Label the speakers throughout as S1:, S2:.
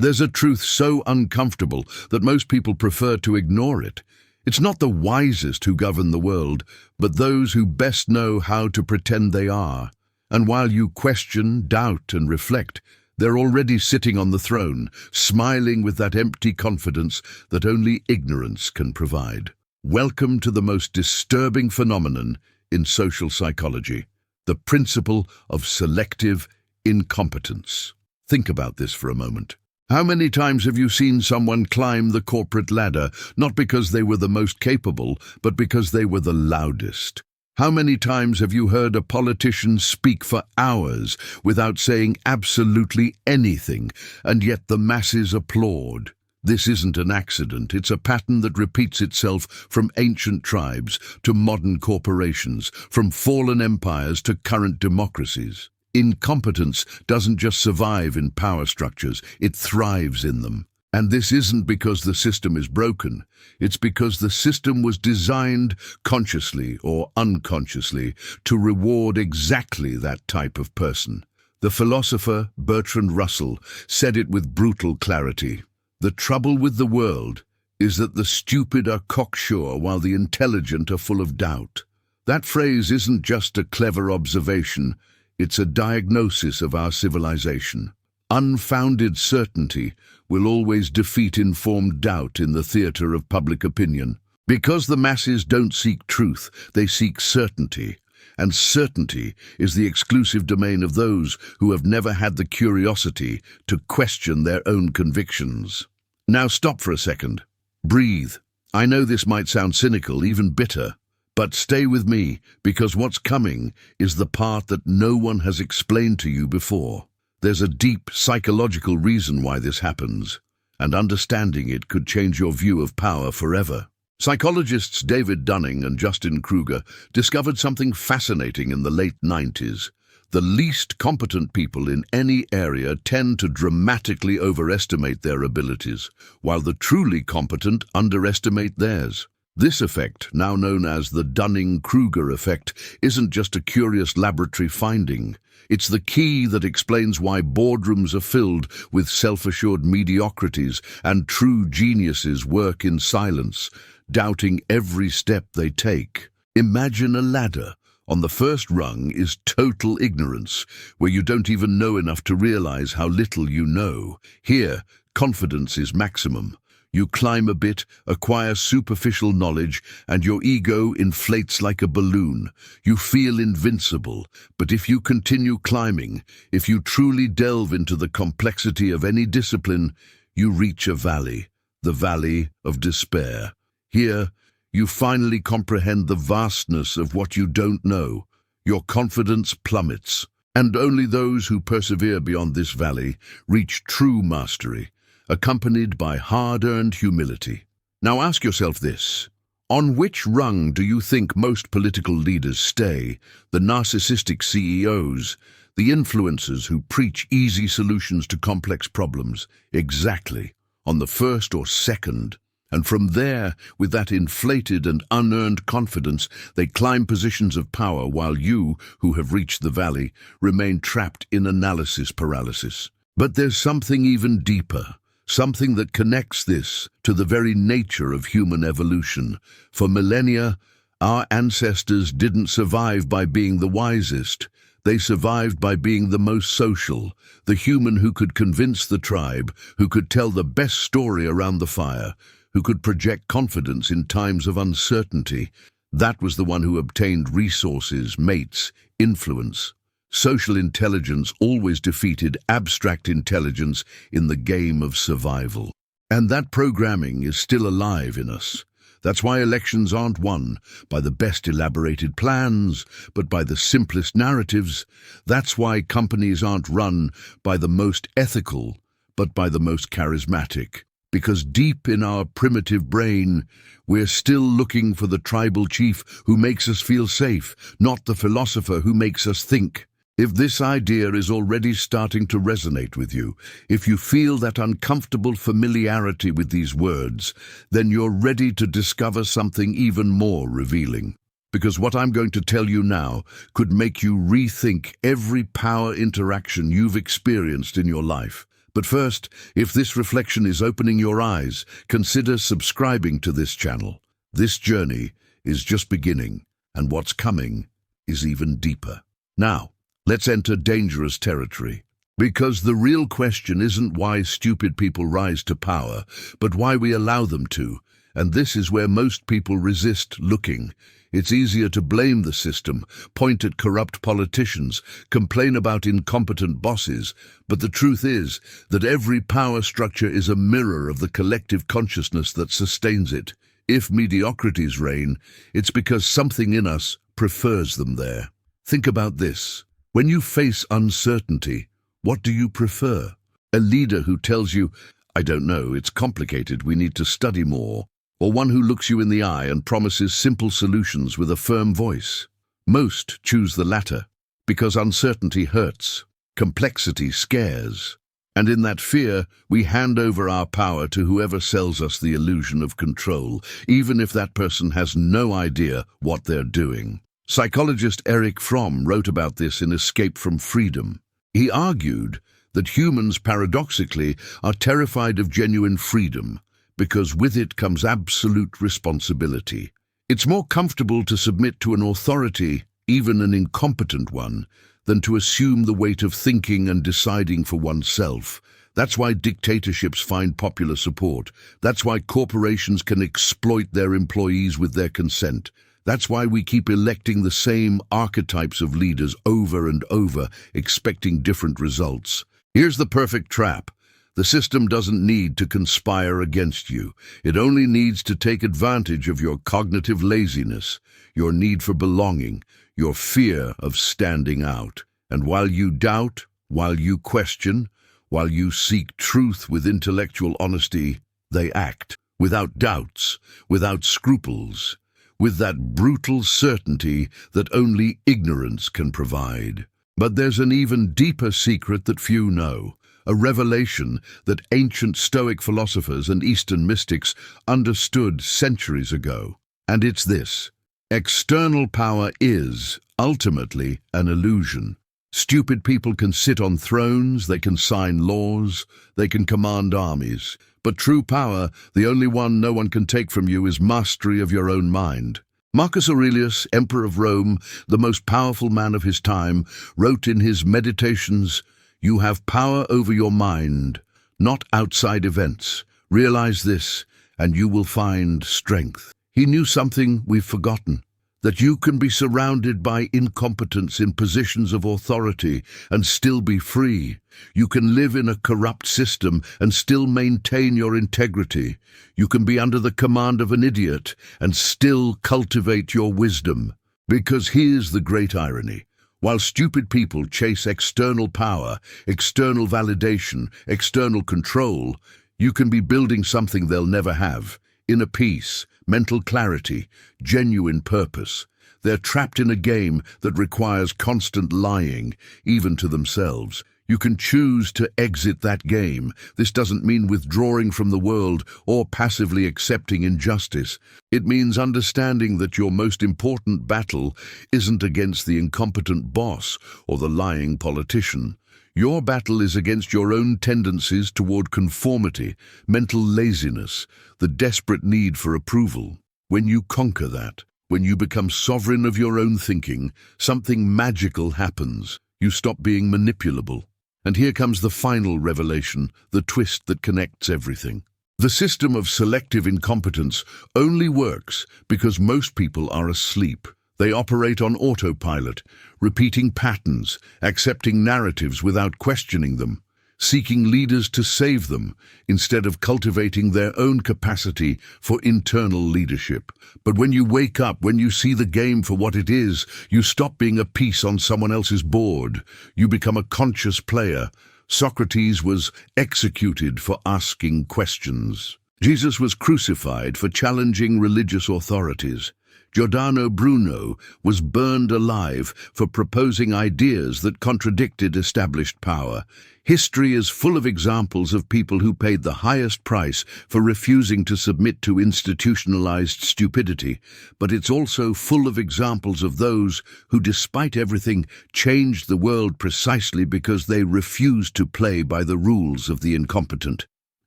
S1: There's a truth so uncomfortable that most people prefer to ignore it. It's not the wisest who govern the world, but those who best know how to pretend they are. And while you question, doubt, and reflect, they're already sitting on the throne, smiling with that empty confidence that only ignorance can provide. Welcome to the most disturbing phenomenon in social psychology, the principle of selective incompetence. Think about this for a moment. How many times have you seen someone climb the corporate ladder, not because they were the most capable, but because they were the loudest? How many times have you heard a politician speak for hours without saying absolutely anything, and yet the masses applaud? This isn't an accident. It's a pattern that repeats itself from ancient tribes to modern corporations, from fallen empires to current democracies. Incompetence doesn't just survive in power structures, it thrives in them. And this isn't because the system is broken. It's because the system was designed, consciously or unconsciously, to reward exactly that type of person. The philosopher Bertrand Russell said it with brutal clarity. The trouble with the world is that the stupid are cocksure while the intelligent are full of doubt. That phrase isn't just a clever observation, it's a diagnosis of our civilization. Unfounded certainty will always defeat informed doubt in the theater of public opinion. Because the masses don't seek truth, they seek certainty. And certainty is the exclusive domain of those who have never had the curiosity to question their own convictions. Now stop for a second. Breathe. I know this might sound cynical, even bitter, but stay with me, because what's coming is the part that no one has explained to you before. There's a deep psychological reason why this happens, and understanding it could change your view of power forever. Psychologists David Dunning and Dunning Kruger discovered something fascinating in the late 90s. The least competent people in any area tend to dramatically overestimate their abilities, while the truly competent underestimate theirs. This effect, now known as the Dunning Kruger effect, isn't just a curious laboratory finding. It's the key that explains why boardrooms are filled with self-assured mediocrities and true geniuses work in silence, doubting every step they take. Imagine a ladder. On the first rung is total ignorance, where you don't even know enough to realize how little you know. Here, confidence is maximum. You climb a bit, acquire superficial knowledge, and your ego inflates like a balloon. You feel invincible, but if you continue climbing, if you truly delve into the complexity of any discipline, you reach a valley, the valley of despair. Here, you finally comprehend the vastness of what you don't know. Your confidence plummets, and only those who persevere beyond this valley reach true mastery, accompanied by hard-earned humility. Now ask yourself this. On which rung do you think most political leaders stay? The narcissistic CEOs, the influencers who preach easy solutions to complex problems? Exactly. On the first or second. And from there, with that inflated and unearned confidence, they climb positions of power while you, who have reached the valley, remain trapped in analysis paralysis. But there's something even deeper. Something that connects this to the very nature of human evolution. For millennia, our ancestors didn't survive by being the wisest. They survived by being the most social, the human who could convince the tribe, who could tell the best story around the fire, who could project confidence in times of uncertainty. That was the one who obtained resources, mates, influence. Social intelligence always defeated abstract intelligence in the game of survival. And that programming is still alive in us. That's why elections aren't won by the best elaborated plans, but by the simplest narratives. That's why companies aren't run by the most ethical, but by the most charismatic. Because deep in our primitive brain, we're still looking for the tribal chief who makes us feel safe, not the philosopher who makes us think. If this idea is already starting to resonate with you, if you feel that uncomfortable familiarity with these words, then you're ready to discover something even more revealing. Because what I'm going to tell you now could make you rethink every power interaction you've experienced in your life. But first, if this reflection is opening your eyes, consider subscribing to this channel. This journey is just beginning, and what's coming is even deeper. Now, let's enter dangerous territory. Because the real question isn't why stupid people rise to power, but why we allow them to. And this is where most people resist looking. It's easier to blame the system, point at corrupt politicians, complain about incompetent bosses, but the truth is that every power structure is a mirror of the collective consciousness that sustains it. If mediocrities reign, it's because something in us prefers them there. Think about this. When you face uncertainty, what do you prefer? A leader who tells you, "I don't know, it's complicated, we need to study more," or one who looks you in the eye and promises simple solutions with a firm voice? Most choose the latter, because uncertainty hurts, complexity scares, and in that fear, we hand over our power to whoever sells us the illusion of control, even if that person has no idea what they're doing. Psychologist Erich Fromm wrote about this in Escape from Freedom. He argued that humans, paradoxically, are terrified of genuine freedom, because with it comes absolute responsibility. It's more comfortable to submit to an authority, even an incompetent one, than to assume the weight of thinking and deciding for oneself. That's why dictatorships find popular support. That's why corporations can exploit their employees with their consent. That's why we keep electing the same archetypes of leaders over and over, expecting different results. Here's the perfect trap. The system doesn't need to conspire against you. It only needs to take advantage of your cognitive laziness, your need for belonging, your fear of standing out. And while you doubt, while you question, while you seek truth with intellectual honesty, they act, without doubts, without scruples, with that brutal certainty that only ignorance can provide. But there's an even deeper secret that few know. A revelation that ancient Stoic philosophers and Eastern mystics understood centuries ago. And it's this: external power is, ultimately, an illusion. Stupid people can sit on thrones, they can sign laws, they can command armies. But true power, the only one no one can take from you, is mastery of your own mind. Marcus Aurelius, Emperor of Rome, the most powerful man of his time, wrote in his Meditations, "You have power over your mind, not outside events. Realize this, and you will find strength." He knew something we've forgotten, that you can be surrounded by incompetence in positions of authority and still be free. You can live in a corrupt system and still maintain your integrity. You can be under the command of an idiot and still cultivate your wisdom. Because here's the great irony. While stupid people chase external power, external validation, external control, you can be building something they'll never have: inner peace, mental clarity, genuine purpose. They're trapped in a game that requires constant lying, even to themselves. You can choose to exit that game. This doesn't mean withdrawing from the world or passively accepting injustice. It means understanding that your most important battle isn't against the incompetent boss or the lying politician. Your battle is against your own tendencies toward conformity, mental laziness, the desperate need for approval. When you conquer that, when you become sovereign of your own thinking, something magical happens. You stop being manipulable. And here comes the final revelation, the twist that connects everything. The system of selective incompetence only works because most people are asleep. They operate on autopilot, repeating patterns, accepting narratives without questioning them, seeking leaders to save them instead of cultivating their own capacity for internal leadership. But when you wake up, when you see the game for what it is, you stop being a piece on someone else's board. You become a conscious player. Socrates was executed for asking questions. Jesus was crucified for challenging religious authorities. Giordano Bruno was burned alive for proposing ideas that contradicted established power. History is full of examples of people who paid the highest price for refusing to submit to institutionalized stupidity, but it's also full of examples of those who, despite everything, changed the world precisely because they refused to play by the rules of the incompetent.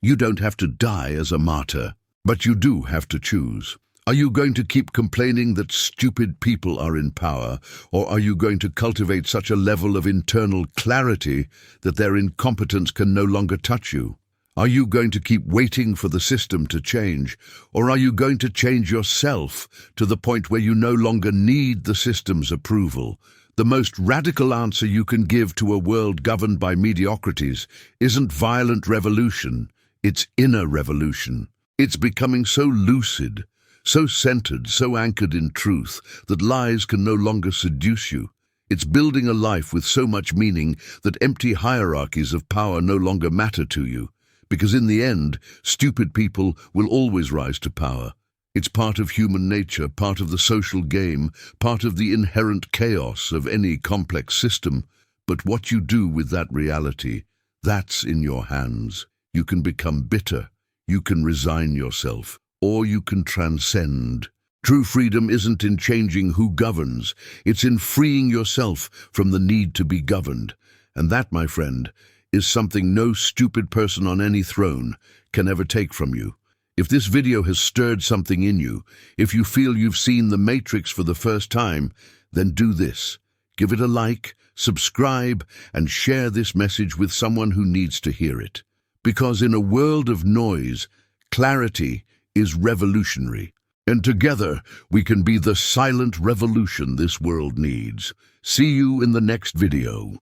S1: You don't have to die as a martyr, but you do have to choose. Are you going to keep complaining that stupid people are in power, or are you going to cultivate such a level of internal clarity that their incompetence can no longer touch you? Are you going to keep waiting for the system to change, or are you going to change yourself to the point where you no longer need the system's approval? The most radical answer you can give to a world governed by mediocrities isn't violent revolution, it's inner revolution. It's becoming so lucid, so centered, so anchored in truth, that lies can no longer seduce you. It's building a life with so much meaning that empty hierarchies of power no longer matter to you, because in the end, stupid people will always rise to power. It's part of human nature, part of the social game, part of the inherent chaos of any complex system. But what you do with that reality, that's in your hands. You can become bitter, you can resign yourself, or you can transcend. True freedom isn't in changing who governs, it's in freeing yourself from the need to be governed. And that, my friend, is something no stupid person on any throne can ever take from you. If this video has stirred something in you, if you feel you've seen the Matrix for the first time, then do this. Give it a like, subscribe, and share this message with someone who needs to hear it. Because in a world of noise, clarity is revolutionary. And together, we can be the silent revolution this world needs. See you in the next video.